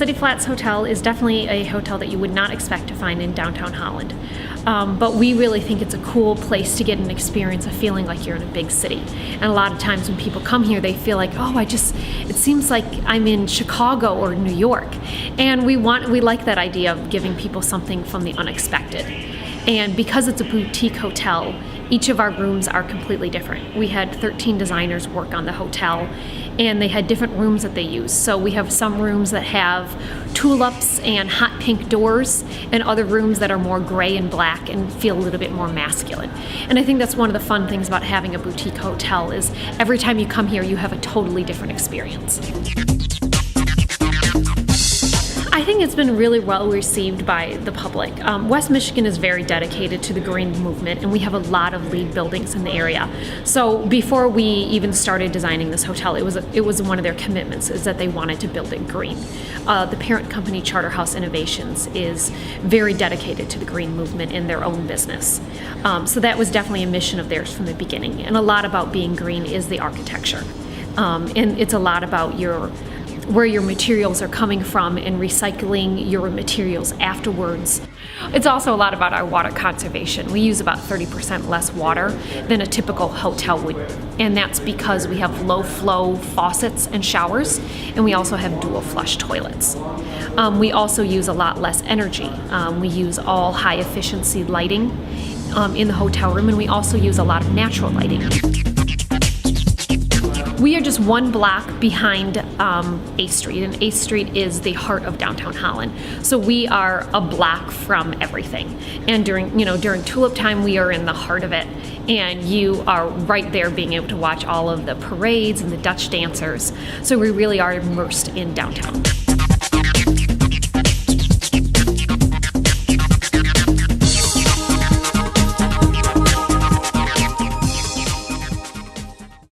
City Flats Hotel is definitely a hotel that you would not expect to find in downtown Holland. But we really think it's a cool place to get an experience of feeling like you're in a big city. And a lot of times when people come here, they feel like, oh, it seems like I'm in Chicago or New York. And we like that idea of giving people something from the unexpected. And because it's a boutique hotel, each of our rooms are completely different. We had 13 designers work on the hotel, and they had different rooms that they use. So we have some rooms that have tulips and hot pink doors, and other rooms that are more gray and black and feel a little bit more masculine. And I think that's one of the fun things about having a boutique hotel is every time you come here, you have a totally different experience. I think it's been really well received by the public. West Michigan is very dedicated to the green movement, and we have a lot of LEED buildings in the area. So before we even started designing this hotel, it was one of their commitments is that they wanted to build it green. The parent company, Charterhouse Innovations, is very dedicated to the green movement in their own business. So that was definitely a mission of theirs from the beginning. And a lot about being green is the architecture. And it's a lot about where your materials are coming from and recycling your materials afterwards. It's also a lot about our water conservation. We use about 30% less water than a typical hotel would, and that's because we have low flow faucets and showers, and we also have dual flush toilets. We also use a lot less energy. We use all high efficiency lighting in the hotel room, and we also use a lot of natural lighting. We are just one block behind 8th Street, and 8th Street is the heart of downtown Holland. So we are a block from everything. And during tulip time, we are in the heart of it. And you are right there being able to watch all of the parades and the Dutch dancers. So we really are immersed in downtown.